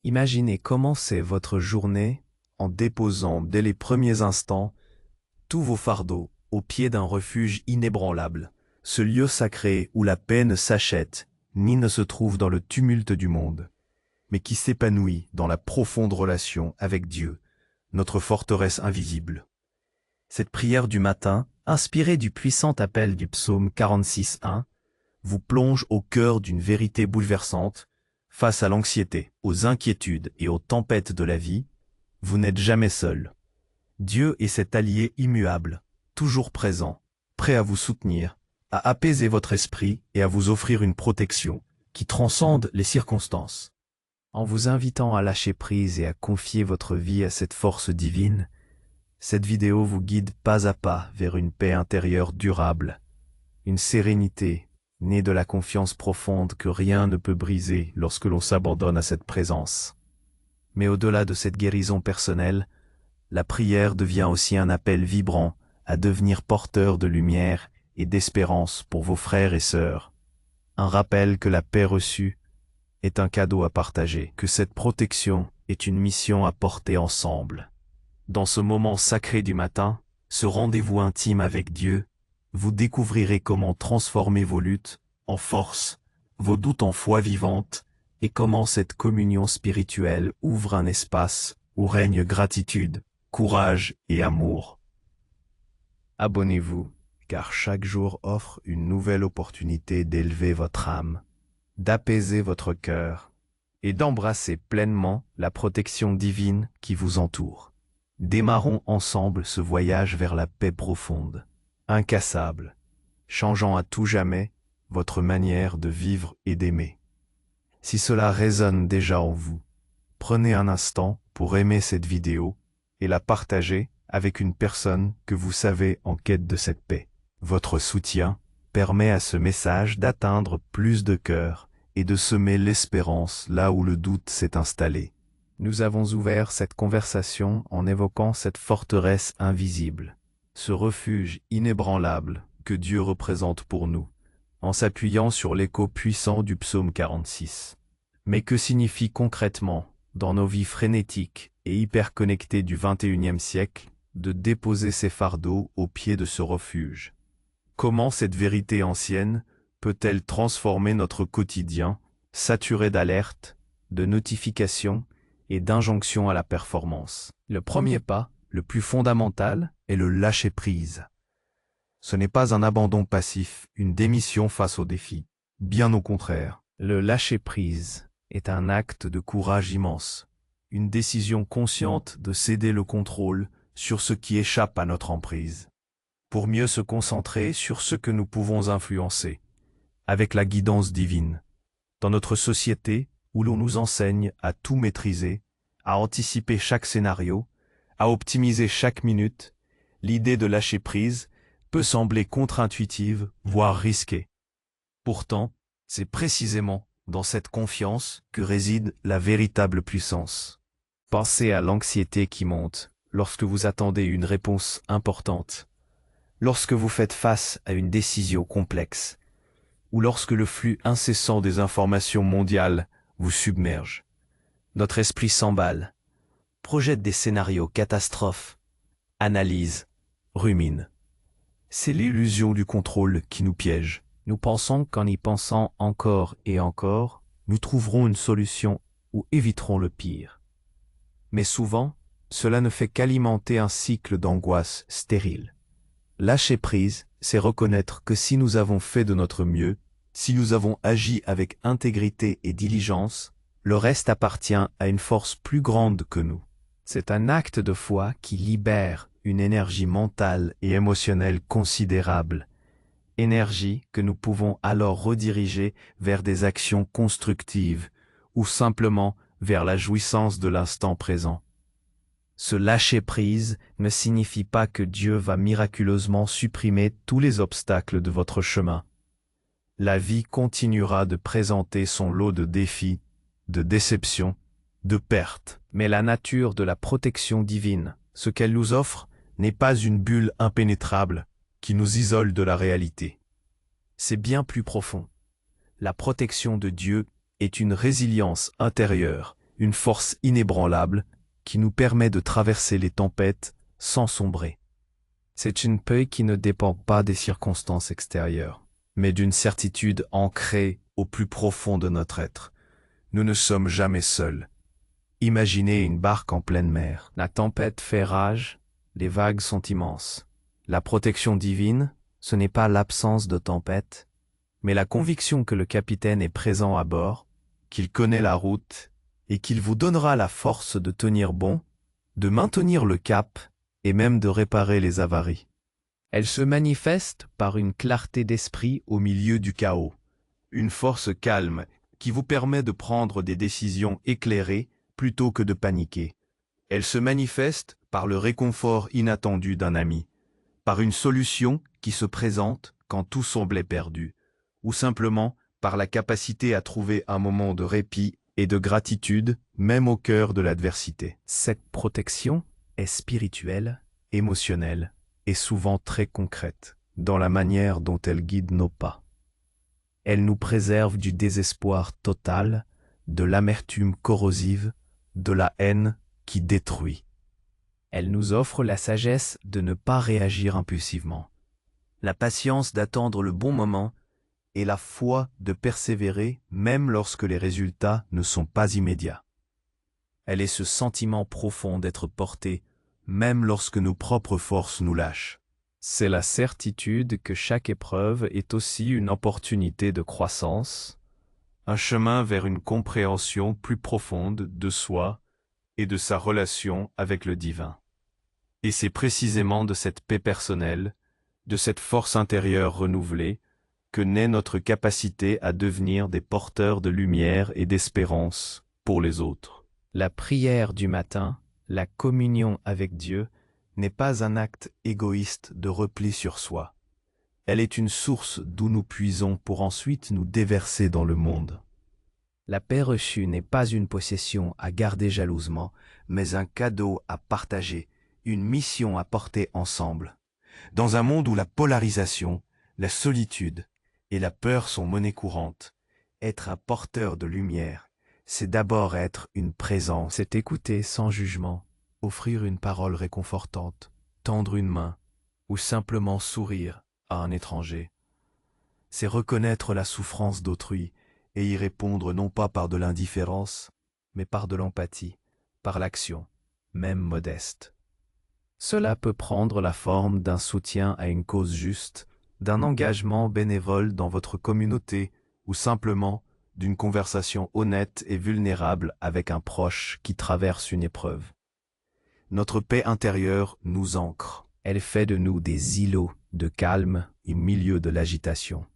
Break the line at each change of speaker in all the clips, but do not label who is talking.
Imaginez commencer votre journée en déposant dès les premiers instants tous vos fardeaux au pied d'un refuge inébranlable, ce lieu sacré où la paix ne s'achète ni ne se trouve dans le tumulte du monde, mais qui s'épanouit dans la profonde relation avec Dieu, notre forteresse invisible. Cette prière du matin, inspirée du puissant appel du psaume 46:1, vous plonge au cœur d'une vérité bouleversante. Face à l'anxiété, aux inquiétudes et aux tempêtes de la vie, vous n'êtes jamais seul. Dieu est cet allié immuable, toujours présent, prêt à vous soutenir, à apaiser votre esprit et à vous offrir une protection qui transcende les circonstances. En vous invitant à lâcher prise et à confier votre vie à cette force divine, cette vidéo vous guide pas à pas vers une paix intérieure durable, une sérénité née de la confiance profonde que rien ne peut briser lorsque l'on s'abandonne à cette présence. Mais au-delà de cette guérison personnelle, la prière devient aussi un appel vibrant à devenir porteur de lumière et d'espérance pour vos frères et sœurs. Un rappel que la paix reçue est un cadeau à partager, que cette protection est une mission à porter ensemble. Dans ce moment sacré du matin, ce rendez-vous intime avec Dieu, vous découvrirez comment transformer vos luttes en force, vos doutes en foi vivante, et comment cette communion spirituelle ouvre un espace où règne gratitude, courage et amour. Abonnez-vous, car chaque jour offre une nouvelle opportunité d'élever votre âme, d'apaiser votre cœur et d'embrasser pleinement la protection divine qui vous entoure. Démarrons ensemble ce voyage vers la paix profonde, incassable, changeant à tout jamais votre manière de vivre et d'aimer. Si cela résonne déjà en vous, prenez un instant pour aimer cette vidéo et la partager avec une personne que vous savez en quête de cette paix. Votre soutien permet à ce message d'atteindre plus de cœurs et de semer l'espérance là où le doute s'est installé. Nous avons ouvert cette conversation en évoquant cette forteresse invisible, ce refuge inébranlable que Dieu représente pour nous, en s'appuyant sur l'écho puissant du psaume 46. Mais que signifie concrètement, dans nos vies frénétiques et hyper connectées du XXIe siècle, de déposer ces fardeaux au pied de ce refuge? Comment cette vérité ancienne peut-elle transformer notre quotidien, saturé d'alertes, de notifications et d'injonctions à la performance? Le premier pas, le plus fondamental, est le lâcher-prise. Ce n'est pas un abandon passif, une démission face aux défis. Bien au contraire, le lâcher-prise est un acte de courage immense, une décision consciente de céder le contrôle sur ce qui échappe à notre emprise, pour mieux se concentrer sur ce que nous pouvons influencer, avec la guidance divine. Dans notre société, où l'on nous enseigne à tout maîtriser, à anticiper chaque scénario, à optimiser chaque minute, l'idée de lâcher prise peut sembler contre-intuitive, voire risquée. Pourtant, c'est précisément dans cette confiance que réside la véritable puissance. Pensez à l'anxiété qui monte lorsque vous attendez une réponse importante, lorsque vous faites face à une décision complexe, ou lorsque le flux incessant des informations mondiales vous submerge. Notre esprit s'emballe, projette des scénarios catastrophes, analyse, rumine. C'est l'illusion du contrôle qui nous piège. Nous pensons qu'en y pensant encore et encore, nous trouverons une solution ou éviterons le pire. Mais souvent, cela ne fait qu'alimenter un cycle d'angoisse stérile. Lâcher prise, c'est reconnaître que si nous avons fait de notre mieux, si nous avons agi avec intégrité et diligence, le reste appartient à une force plus grande que nous. C'est un acte de foi qui libère une énergie mentale et émotionnelle considérable, énergie que nous pouvons alors rediriger vers des actions constructives ou simplement vers la jouissance de l'instant présent. Ce lâcher-prise ne signifie pas que Dieu va miraculeusement supprimer tous les obstacles de votre chemin. La vie continuera de présenter son lot de défis, de déceptions, de pertes. Mais la nature de la protection divine, ce qu'elle nous offre, n'est pas une bulle impénétrable qui nous isole de la réalité. C'est bien plus profond. La protection de Dieu est une résilience intérieure, une force inébranlable qui nous permet de traverser les tempêtes sans sombrer. C'est une paix qui ne dépend pas des circonstances extérieures, mais d'une certitude ancrée au plus profond de notre être. Nous ne sommes jamais seuls. Imaginez une barque en pleine mer. La tempête fait rage, les vagues sont immenses. La protection divine, ce n'est pas l'absence de tempête, mais la conviction que le capitaine est présent à bord, qu'il connaît la route et qu'il vous donnera la force de tenir bon, de maintenir le cap et même de réparer les avaries. Elle se manifeste par une clarté d'esprit au milieu du chaos, une force calme qui vous permet de prendre des décisions éclairées plutôt que de paniquer. Elle se manifeste par le réconfort inattendu d'un ami, par une solution qui se présente quand tout semblait perdu, ou simplement par la capacité à trouver un moment de répit et de gratitude, même au cœur de l'adversité. Cette protection est spirituelle, émotionnelle et souvent très concrète dans la manière dont elle guide nos pas. Elle nous préserve du désespoir total, de l'amertume corrosive, de la haine qui détruit. Elle nous offre la sagesse de ne pas réagir impulsivement, la patience d'attendre le bon moment et la foi de persévérer même lorsque les résultats ne sont pas immédiats. Elle est ce sentiment profond d'être porté même lorsque nos propres forces nous lâchent. C'est la certitude que chaque épreuve est aussi une opportunité de croissance, un chemin vers une compréhension plus profonde de soi et de sa relation avec le divin. Et c'est précisément de cette paix personnelle, de cette force intérieure renouvelée, que naît notre capacité à devenir des porteurs de lumière et d'espérance pour les autres. La prière du matin, la communion avec Dieu, n'est pas un acte égoïste de repli sur soi. Elle est une source d'où nous puisons pour ensuite nous déverser dans le monde. La paix reçue n'est pas une possession à garder jalousement, mais un cadeau à partager, une mission à porter ensemble. Dans un monde où la polarisation, la solitude et la peur sont monnaie courante, être un porteur de lumière, c'est d'abord être une présence, c'est écouter sans jugement, offrir une parole réconfortante, tendre une main ou simplement sourire à un étranger. C'est reconnaître la souffrance d'autrui et y répondre non pas par de l'indifférence, mais par de l'empathie, par l'action, même modeste. Cela peut prendre la forme d'un soutien à une cause juste, d'un engagement bénévole dans votre communauté ou simplement d'une conversation honnête et vulnérable avec un proche qui traverse une épreuve. Notre paix intérieure nous ancre. Elle fait de nous des îlots de calme au milieu de l'agitation,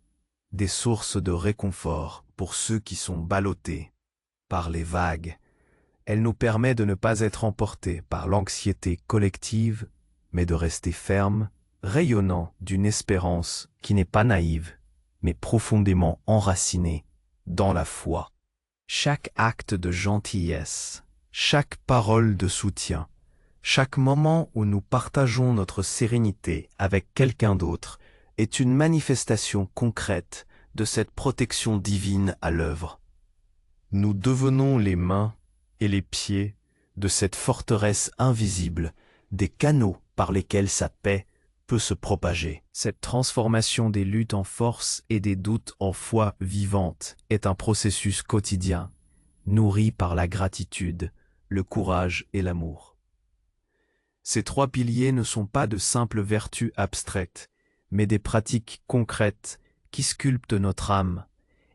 des sources de réconfort pour ceux qui sont ballottés par les vagues. Elle nous permet de ne pas être emportés par l'anxiété collective, mais de rester fermes, rayonnant d'une espérance qui n'est pas naïve, mais profondément enracinée dans la foi. Chaque acte de gentillesse, chaque parole de soutien, chaque moment où nous partageons notre sérénité avec quelqu'un d'autre est une manifestation concrète de cette protection divine à l'œuvre. Nous devenons les mains et les pieds de cette forteresse invisible, des canaux par lesquels sa paix peut se propager. Cette transformation des luttes en force et des doutes en foi vivante est un processus quotidien, nourri par la gratitude, le courage et l'amour. Ces trois piliers ne sont pas de simples vertus abstraites, mais des pratiques concrètes qui sculptent notre âme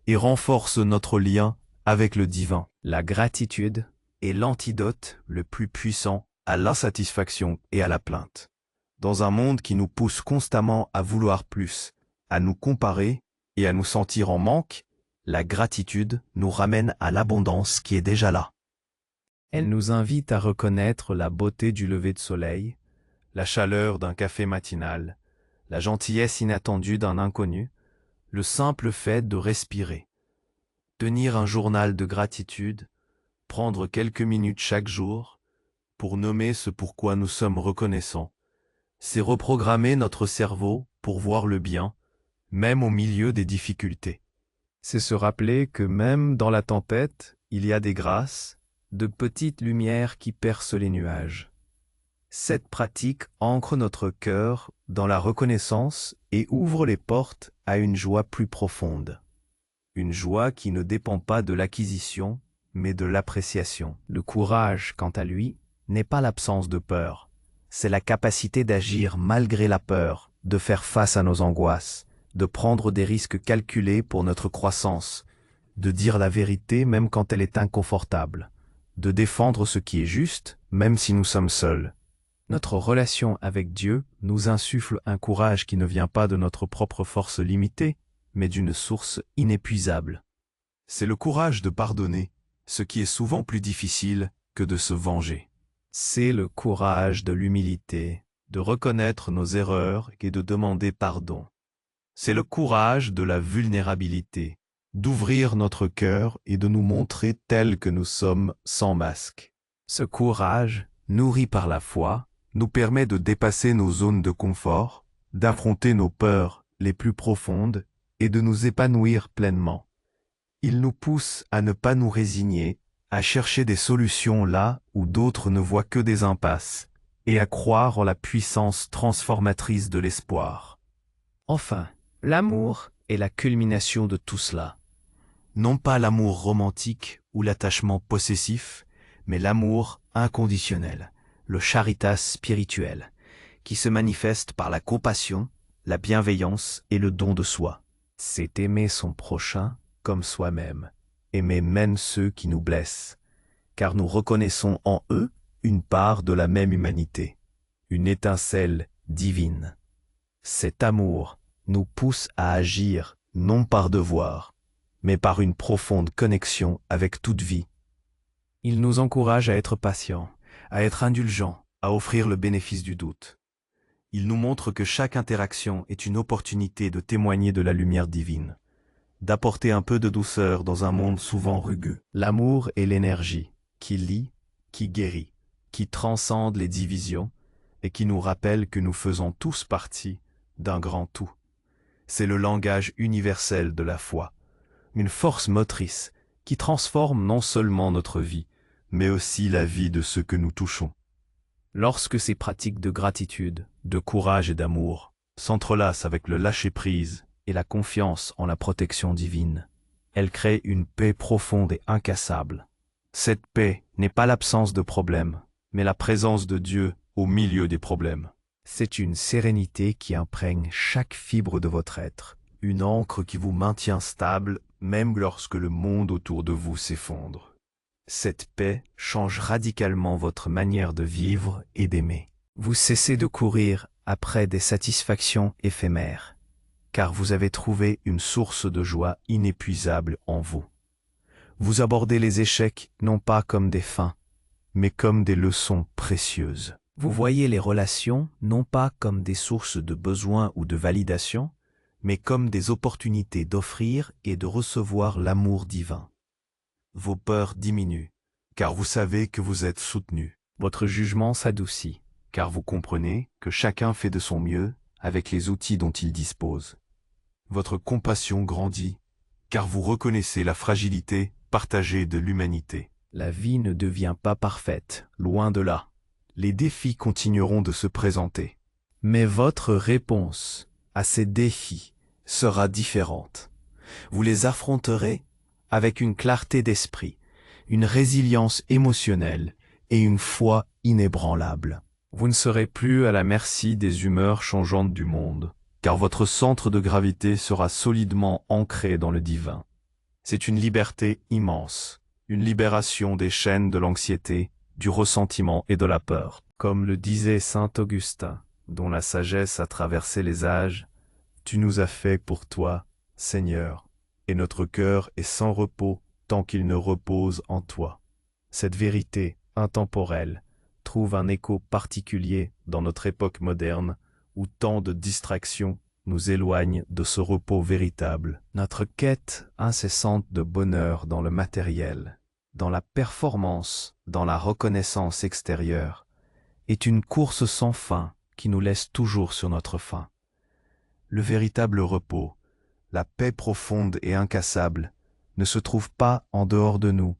et renforcent notre lien avec le divin. La gratitude est l'antidote le plus puissant à l'insatisfaction et à la plainte. Dans un monde qui nous pousse constamment à vouloir plus, à nous comparer et à nous sentir en manque, la gratitude nous ramène à l'abondance qui est déjà là. Elle nous invite à reconnaître la beauté du lever de soleil, la chaleur d'un café matinal, la gentillesse inattendue d'un inconnu, le simple fait de respirer. Tenir un journal de gratitude, prendre quelques minutes chaque jour pour nommer ce pourquoi nous sommes reconnaissants. C'est reprogrammer notre cerveau pour voir le bien, même au milieu des difficultés. C'est se rappeler que même dans la tempête, il y a des grâces, de petites lumières qui percent les nuages. Cette pratique ancre notre cœur dans la reconnaissance et ouvre les portes à une joie plus profonde. Une joie qui ne dépend pas de l'acquisition, mais de l'appréciation. Le courage, quant à lui, n'est pas l'absence de peur. C'est la capacité d'agir malgré la peur, de faire face à nos angoisses, de prendre des risques calculés pour notre croissance, de dire la vérité même quand elle est inconfortable, de défendre ce qui est juste, même si nous sommes seuls. Notre relation avec Dieu nous insuffle un courage qui ne vient pas de notre propre force limitée, mais d'une source inépuisable.
C'est le courage de pardonner, ce qui est souvent plus difficile que de se venger.
C'est le courage de l'humilité, de reconnaître nos erreurs et de demander pardon. C'est le courage de la vulnérabilité, d'ouvrir notre cœur et de nous montrer tels que nous sommes sans masque. Ce courage, nourri par la foi,
nous permet de dépasser nos zones de confort, d'affronter nos peurs les plus profondes
et de nous épanouir pleinement. Il nous pousse à ne pas nous résigner, à chercher des solutions là où d'autres ne voient que des impasses, et à croire en la puissance transformatrice de l'espoir. Enfin, l'amour est la culmination de tout cela. Non pas l'amour romantique ou l'attachement possessif, mais l'amour inconditionnel, le charitas spirituel, qui se manifeste par la compassion, la bienveillance et le don de soi. C'est aimer son prochain comme soi-même, aimer même ceux qui nous blessent, car nous reconnaissons en eux une part de la même humanité, une étincelle divine. Cet amour nous pousse à agir non par devoir, mais par une profonde connexion avec toute vie. Il nous encourage à être patients, à être indulgents, à offrir le bénéfice du doute. Il nous montre que chaque interaction est une opportunité de témoigner de la lumière divine, d'apporter un peu de douceur dans un monde souvent rugueux. L'amour est l'énergie qui lie, qui guérit, qui transcende les divisions et qui nous rappelle que nous faisons tous partie d'un grand tout. C'est le langage universel de la foi, une force motrice qui transforme non seulement notre vie, mais aussi la vie de ceux que nous touchons. Lorsque ces pratiques de gratitude, de courage et d'amour s'entrelacent avec le lâcher-prise et la confiance en la protection divine, elles créent une paix profonde et incassable. Cette paix n'est pas l'absence de problèmes, mais la présence de Dieu au milieu des problèmes. C'est une sérénité qui imprègne chaque fibre de votre être, une ancre qui vous maintient stable même lorsque le monde autour de vous s'effondre. Cette paix change radicalement votre manière de vivre et d'aimer. Vous cessez de courir après des satisfactions éphémères, car vous avez trouvé une source de joie inépuisable en vous. Vous abordez les échecs non pas comme des fins, mais comme des leçons précieuses. Vous voyez les relations non pas comme des sources de besoins ou de validation, mais comme des opportunités d'offrir et de recevoir l'amour divin. Vos peurs diminuent, car vous savez que vous êtes soutenu. Votre jugement s'adoucit, car vous comprenez que chacun fait de son mieux avec les outils dont il dispose.
Votre compassion grandit, car vous reconnaissez la fragilité partagée de l'humanité.
La vie ne devient pas parfaite, loin de là. Les défis continueront de se présenter. Mais votre réponse à ces défis sera différente. Vous les affronterez avec une clarté d'esprit, une résilience émotionnelle et une foi inébranlable. Vous ne serez plus à la merci des humeurs changeantes du monde, car votre centre de gravité sera solidement ancré dans le divin. C'est une liberté immense, une libération des chaînes de l'anxiété, du ressentiment et de la peur. Comme le disait saint Augustin, dont la sagesse a traversé les âges, « Tu nous as fait pour toi, Seigneur, et notre cœur est sans repos tant qu'il ne repose en toi. » Cette vérité intemporelle trouve un écho particulier dans notre époque moderne où tant de distractions nous éloignent de ce repos véritable. Notre quête incessante de bonheur dans le matériel, dans la performance, dans la reconnaissance extérieure, est une course sans fin qui nous laisse toujours sur notre faim. Le véritable repos, la paix profonde et incassable, ne se trouve pas en dehors de nous,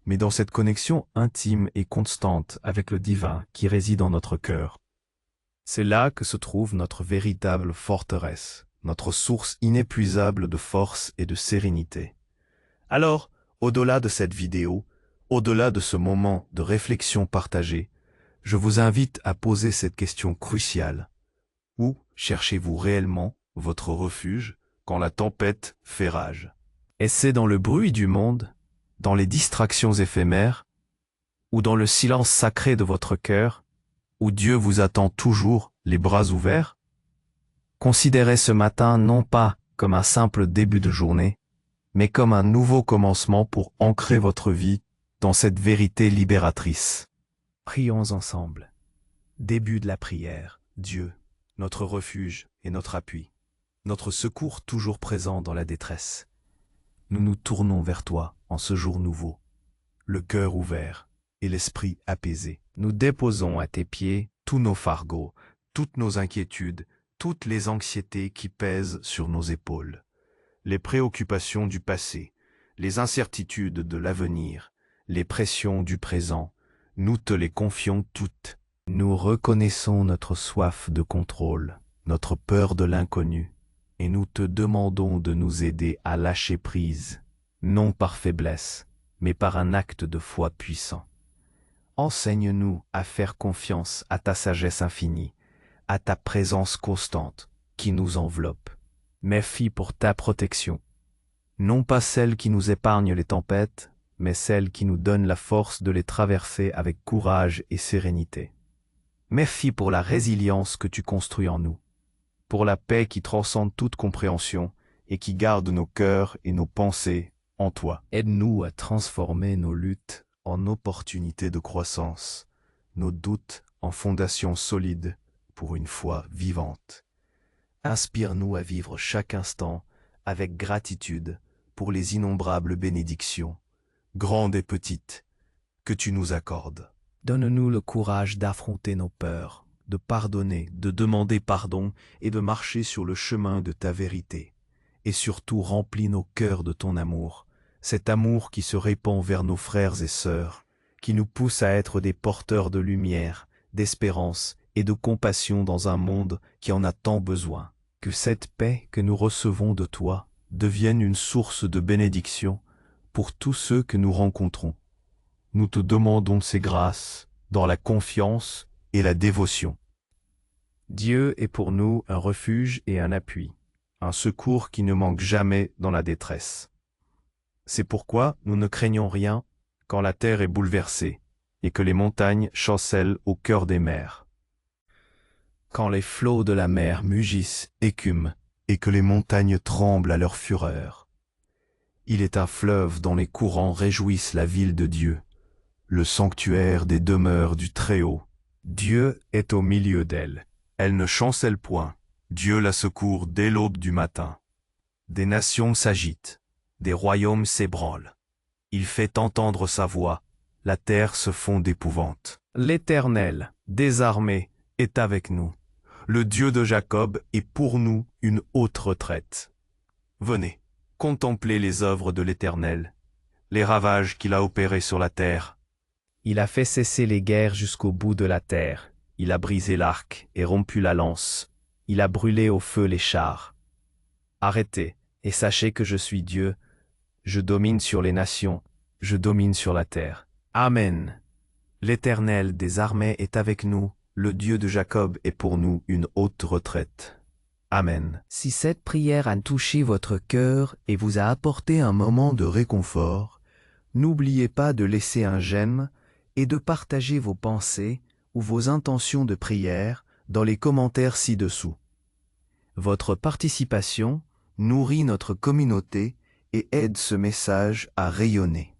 mais dans cette connexion intime et constante avec le divin qui réside en notre cœur. C'est là que se trouve notre véritable forteresse, notre source inépuisable de force et de sérénité. Alors, au-delà de cette vidéo, au-delà de ce moment de réflexion partagée, je vous invite à poser cette question cruciale. Où cherchez-vous réellement votre refuge quand la tempête fait rage? Est-ce dans le bruit du monde, dans les distractions éphémères, ou dans le silence sacré de votre cœur, où Dieu vous attend toujours les bras ouverts? Considérez ce matin non pas comme un simple début de journée, mais comme un nouveau commencement pour ancrer votre vie dans cette vérité libératrice. Prions ensemble. Début de la prière. Dieu, notre refuge et notre appui, notre secours toujours présent dans la détresse. Nous nous tournons vers toi en ce jour nouveau, le cœur ouvert et l'esprit apaisé. Nous déposons à tes pieds tous nos fardeaux, toutes nos inquiétudes, toutes les anxiétés qui pèsent sur nos épaules, les préoccupations du passé, les incertitudes de l'avenir, les pressions du présent. Nous te les confions toutes. Nous reconnaissons notre soif de contrôle, notre peur de l'inconnu, et nous te demandons de nous aider à lâcher prise, non par faiblesse, mais par un acte de foi puissant. Enseigne-nous à faire confiance à ta sagesse infinie, à ta présence constante qui nous enveloppe. Merci pour ta protection, non pas celle qui nous épargne les tempêtes, mais celle qui nous donne la force de les traverser avec courage et sérénité. Merci pour la résilience que tu construis en nous, pour la paix qui transcende toute compréhension et qui garde nos cœurs et nos pensées en toi. Aide-nous à transformer nos luttes en opportunités de croissance, nos doutes en fondations solides pour une foi vivante. Inspire-nous à vivre chaque instant avec gratitude pour les innombrables bénédictions, grandes et petites, que tu nous accordes. Donne-nous le courage d'affronter nos peurs, de pardonner, de demander pardon et de marcher sur le chemin de ta vérité. Et surtout remplis nos cœurs de ton amour, cet amour qui se répand vers nos frères et sœurs, qui nous pousse à être des porteurs de lumière, d'espérance et de compassion dans un monde qui en a tant besoin. Que cette paix que nous recevons de toi devienne une source de bénédiction pour tous ceux que nous rencontrons. Nous te demandons ces grâces dans la confiance et la dévotion. Dieu est pour nous un refuge et un appui, un secours qui ne manque jamais dans la détresse. C'est pourquoi nous ne craignons rien quand la terre est bouleversée et que les montagnes chancellent au cœur des mers. Quand les flots de la mer mugissent, écument, et que les montagnes tremblent à leur fureur. Il est un fleuve dont les courants réjouissent la ville de Dieu, le sanctuaire des demeures du Très-Haut. Dieu est au milieu d'elle. Elle ne chancelle point. Dieu la secourt dès l'aube du matin. Des nations s'agitent, des royaumes s'ébranlent. Il fait entendre sa voix, la terre se fond d'épouvante. L'Éternel, désarmé, est avec nous. Le Dieu de Jacob est pour nous une haute retraite. Venez, contemplez les œuvres de l'Éternel, les ravages qu'il a opérés sur la terre. Il a fait cesser les guerres jusqu'au bout de la terre. Il a brisé l'arc et rompu la lance. Il a brûlé au feu les chars. Arrêtez, et sachez que je suis Dieu. Je domine sur les nations, je domine sur la terre. Amen. L'Éternel des armées est avec nous. Le Dieu de Jacob est pour nous une haute retraite. Amen. Si cette prière a touché votre cœur et vous a apporté un moment de réconfort, n'oubliez pas de laisser un j'aime et de partager vos pensées ou vos intentions de prière dans les commentaires ci-dessous. Votre participation nourrit notre communauté et aide ce message à rayonner.